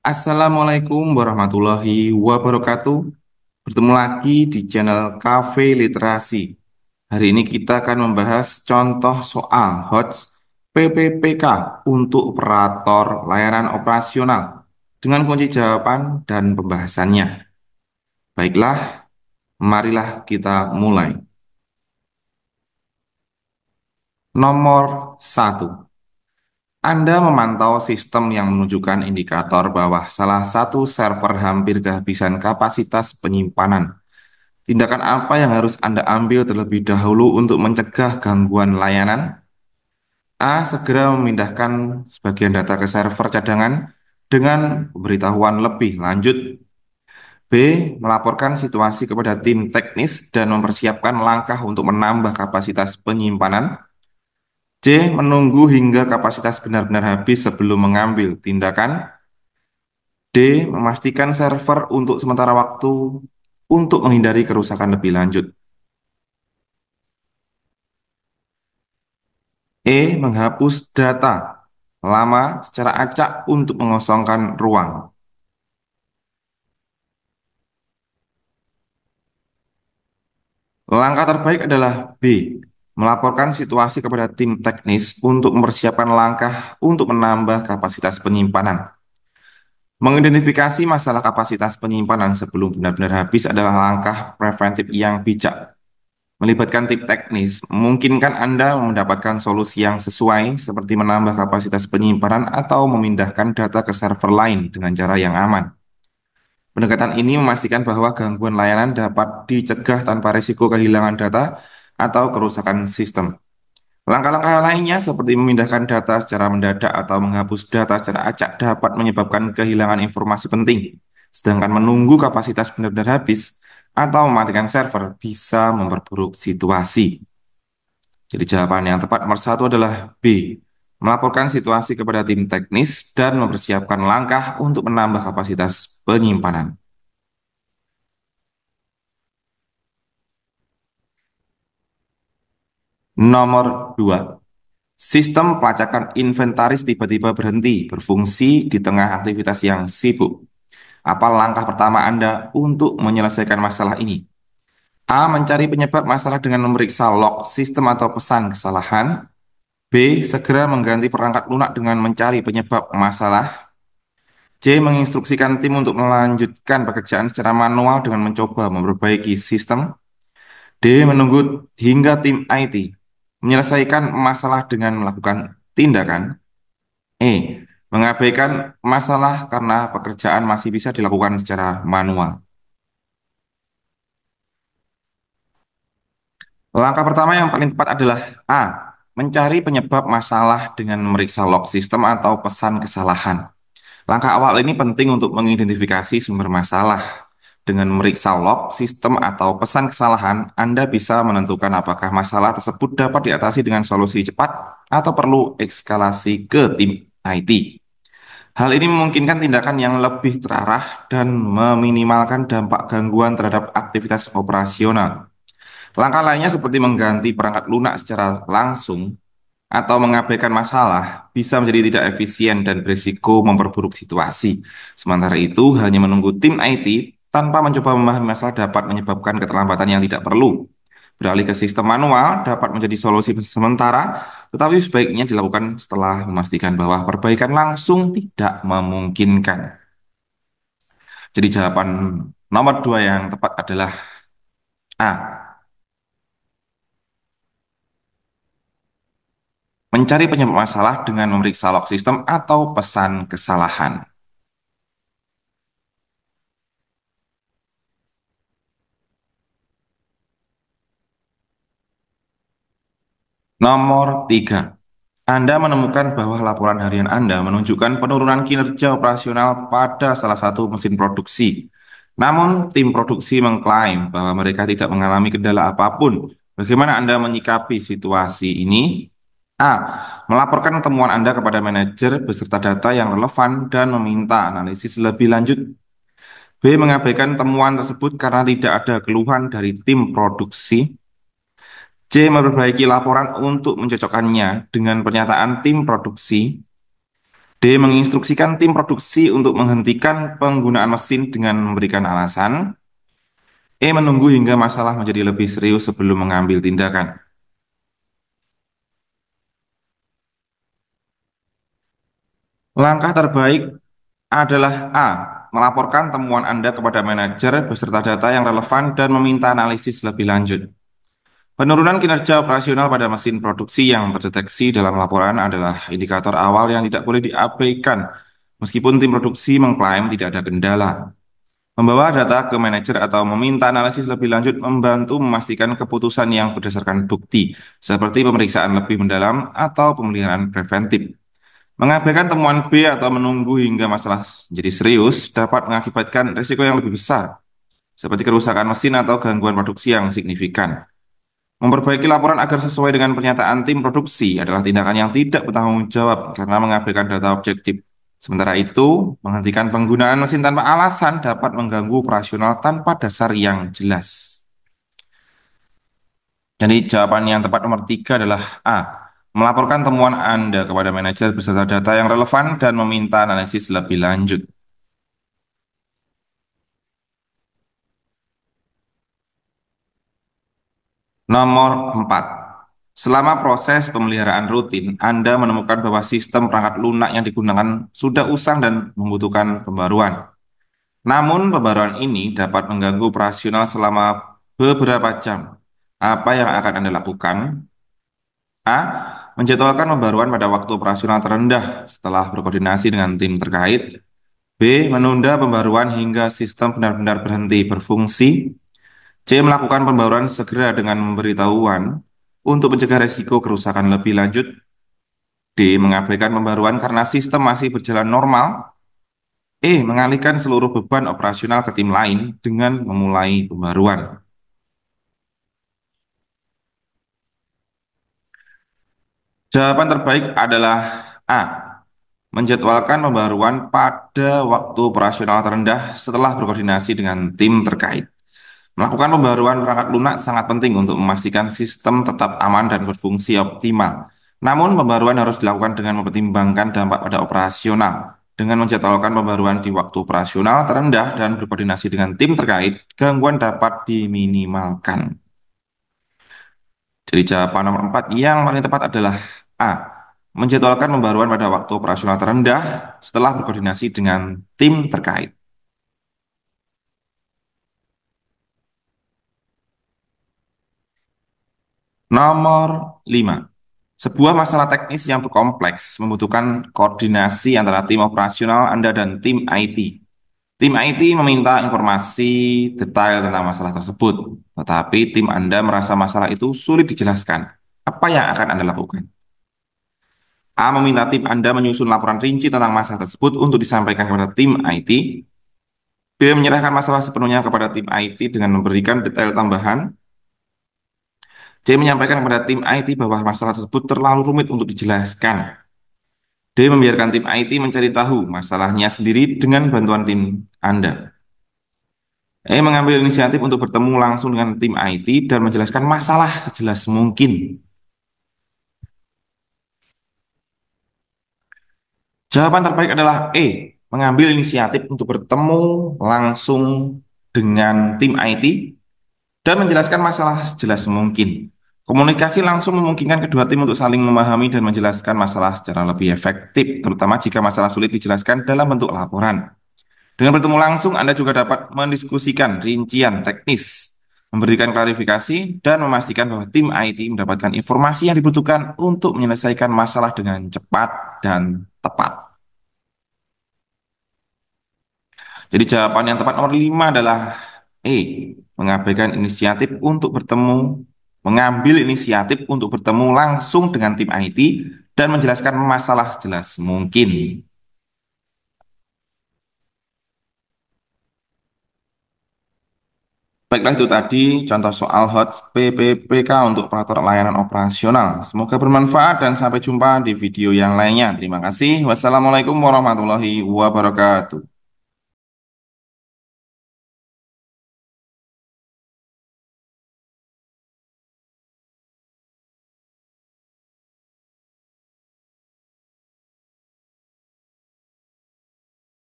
Assalamualaikum warahmatullahi wabarakatuh. Bertemu lagi di channel Cafe Literasi. Hari ini kita akan membahas contoh soal HOTS PPPK untuk operator layanan operasional dengan kunci jawaban dan pembahasannya. Baiklah, marilah kita mulai. Nomor satu. Anda memantau sistem yang menunjukkan indikator bahwa salah satu server hampir kehabisan kapasitas penyimpanan. Tindakan apa yang harus Anda ambil terlebih dahulu untuk mencegah gangguan layanan? A. Segera memindahkan sebagian data ke server cadangan dengan pemberitahuan lebih lanjut. B. Melaporkan situasi kepada tim teknis dan mempersiapkan langkah untuk menambah kapasitas penyimpanan. C. Menunggu hingga kapasitas benar-benar habis sebelum mengambil tindakan. D. Memastikan server untuk sementara waktu untuk menghindari kerusakan lebih lanjut. E. Menghapus data lama secara acak untuk mengosongkan ruang. Langkah terbaik adalah B. Melaporkan situasi kepada tim teknis untuk mempersiapkan langkah untuk menambah kapasitas penyimpanan. Mengidentifikasi masalah kapasitas penyimpanan sebelum benar-benar habis adalah langkah preventif yang bijak. Melibatkan tim teknis, memungkinkan Anda mendapatkan solusi yang sesuai seperti menambah kapasitas penyimpanan atau memindahkan data ke server lain dengan cara yang aman. Pendekatan ini memastikan bahwa gangguan layanan dapat dicegah tanpa risiko kehilangan data atau kerusakan sistem. Langkah-langkah lainnya seperti memindahkan data secara mendadak atau menghapus data secara acak dapat menyebabkan kehilangan informasi penting. Sedangkan menunggu kapasitas benar-benar habis atau mematikan server bisa memperburuk situasi. Jadi jawaban yang tepat nomor satu adalah B. Melaporkan situasi kepada tim teknis dan mempersiapkan langkah untuk menambah kapasitas penyimpanan. Nomor 2. Sistem pelacakan inventaris tiba-tiba berhenti berfungsi di tengah aktivitas yang sibuk. Apa langkah pertama Anda untuk menyelesaikan masalah ini? A. Mencari penyebab masalah dengan memeriksa log sistem atau pesan kesalahan. B. Segera mengganti perangkat lunak dengan mencari penyebab masalah. C. Menginstruksikan tim untuk melanjutkan pekerjaan secara manual dengan mencoba memperbaiki sistem. D. Menunggu hingga tim IT menyelesaikan masalah dengan melakukan tindakan. E. Mengabaikan masalah karena pekerjaan masih bisa dilakukan secara manual. Langkah pertama yang paling tepat adalah A. Mencari penyebab masalah dengan memeriksa log sistem atau pesan kesalahan. Langkah awal ini penting untuk mengidentifikasi sumber masalah. Dengan memeriksa log sistem atau pesan kesalahan, Anda bisa menentukan apakah masalah tersebut dapat diatasi dengan solusi cepat atau perlu eskalasi ke tim IT. Hal ini memungkinkan tindakan yang lebih terarah dan meminimalkan dampak gangguan terhadap aktivitas operasional. Langkah lainnya seperti mengganti perangkat lunak secara langsung atau mengabaikan masalah bisa menjadi tidak efisien dan berisiko memperburuk situasi. Sementara itu, hanya menunggu tim IT tanpa mencoba memahami masalah dapat menyebabkan keterlambatan yang tidak perlu. Beralih ke sistem manual dapat menjadi solusi sementara, tetapi sebaiknya dilakukan setelah memastikan bahwa perbaikan langsung tidak memungkinkan. Jadi jawaban nomor 2 yang tepat adalah A. Mencari penyebab masalah dengan memeriksa log sistem atau pesan kesalahan. Nomor 3. Anda menemukan bahwa laporan harian Anda menunjukkan penurunan kinerja operasional pada salah satu mesin produksi. Namun, tim produksi mengklaim bahwa mereka tidak mengalami kendala apapun. Bagaimana Anda menyikapi situasi ini? A. Melaporkan temuan Anda kepada manajer beserta data yang relevan dan meminta analisis lebih lanjut. B. Mengabaikan temuan tersebut karena tidak ada keluhan dari tim produksi. C. Memperbaiki laporan untuk mencocokkannya dengan pernyataan tim produksi. D. D. Menginstruksikan tim produksi untuk menghentikan penggunaan mesin dengan memberikan alasan. E. Menunggu hingga masalah menjadi lebih serius sebelum mengambil tindakan. Langkah terbaik adalah A. Melaporkan temuan Anda kepada manajer beserta data yang relevan dan meminta analisis lebih lanjut. Penurunan kinerja operasional pada mesin produksi yang terdeteksi dalam laporan adalah indikator awal yang tidak boleh diabaikan, meskipun tim produksi mengklaim tidak ada kendala. Membawa data ke manajer atau meminta analisis lebih lanjut membantu memastikan keputusan yang berdasarkan bukti, seperti pemeriksaan lebih mendalam atau pemeliharaan preventif. Mengabaikan temuan B atau menunggu hingga masalah jadi serius dapat mengakibatkan risiko yang lebih besar, seperti kerusakan mesin atau gangguan produksi yang signifikan. Memperbaiki laporan agar sesuai dengan pernyataan tim produksi adalah tindakan yang tidak bertanggung jawab karena mengabaikan data objektif. Sementara itu, menghentikan penggunaan mesin tanpa alasan dapat mengganggu operasional tanpa dasar yang jelas. Jadi jawaban yang tepat nomor 3 adalah A. Melaporkan temuan Anda kepada manajer beserta data yang relevan dan meminta analisis lebih lanjut. Nomor 4. Selama proses pemeliharaan rutin, Anda menemukan bahwa sistem perangkat lunak yang digunakan sudah usang dan membutuhkan pembaruan. Namun, pembaruan ini dapat mengganggu operasional selama beberapa jam. Apa yang akan Anda lakukan? A. Menjadwalkan pembaruan pada waktu operasional terendah setelah berkoordinasi dengan tim terkait. B. Menunda pembaruan hingga sistem benar-benar berhenti berfungsi. C. Melakukan pembaruan segera dengan memberitahuan untuk mencegah resiko kerusakan lebih lanjut. D. Mengabaikan pembaruan karena sistem masih berjalan normal. E. Mengalihkan seluruh beban operasional ke tim lain dengan memulai pembaruan. Jawaban terbaik adalah A. Menjadwalkan pembaruan pada waktu operasional terendah setelah berkoordinasi dengan tim terkait. Melakukan pembaruan perangkat lunak sangat penting untuk memastikan sistem tetap aman dan berfungsi optimal. Namun, pembaruan harus dilakukan dengan mempertimbangkan dampak pada operasional. Dengan menjadwalkan pembaruan di waktu operasional terendah dan berkoordinasi dengan tim terkait, gangguan dapat diminimalkan. Jadi jawaban nomor 4 yang paling tepat adalah A. Menjadwalkan pembaruan pada waktu operasional terendah setelah berkoordinasi dengan tim terkait. Nomor 5. Sebuah masalah teknis yang berkompleks membutuhkan koordinasi antara tim operasional Anda dan tim IT. Tim IT meminta informasi detail tentang masalah tersebut, tetapi tim Anda merasa masalah itu sulit dijelaskan. Apa yang akan Anda lakukan? A. Meminta tim Anda menyusun laporan rinci tentang masalah tersebut untuk disampaikan kepada tim IT. B. Menyerahkan masalah sepenuhnya kepada tim IT dengan memberikan detail tambahan. C. Menyampaikan kepada tim IT bahwa masalah tersebut terlalu rumit untuk dijelaskan. D. Membiarkan tim IT mencari tahu masalahnya sendiri dengan bantuan tim Anda. E. Mengambil inisiatif untuk bertemu langsung dengan tim IT dan menjelaskan masalah sejelas mungkin. Jawaban terbaik adalah E. Mengambil inisiatif untuk bertemu langsung dengan tim IT dan menjelaskan masalah sejelas mungkin. Komunikasi langsung memungkinkan kedua tim untuk saling memahami dan menjelaskan masalah secara lebih efektif, terutama jika masalah sulit dijelaskan dalam bentuk laporan. Dengan bertemu langsung, Anda juga dapat mendiskusikan rincian teknis, memberikan klarifikasi, dan memastikan bahwa tim IT mendapatkan informasi yang dibutuhkan untuk menyelesaikan masalah dengan cepat dan tepat. Jadi jawaban yang tepat nomor 5 adalah E. Mengabaikan inisiatif untuk mengambil inisiatif untuk bertemu langsung dengan tim IT dan menjelaskan masalah sejelas mungkin. Baiklah itu tadi contoh soal HOT PPPK untuk peraturan layanan operasional. Semoga bermanfaat dan sampai jumpa di video yang lainnya. Terima kasih. Wassalamualaikum warahmatullahi wabarakatuh.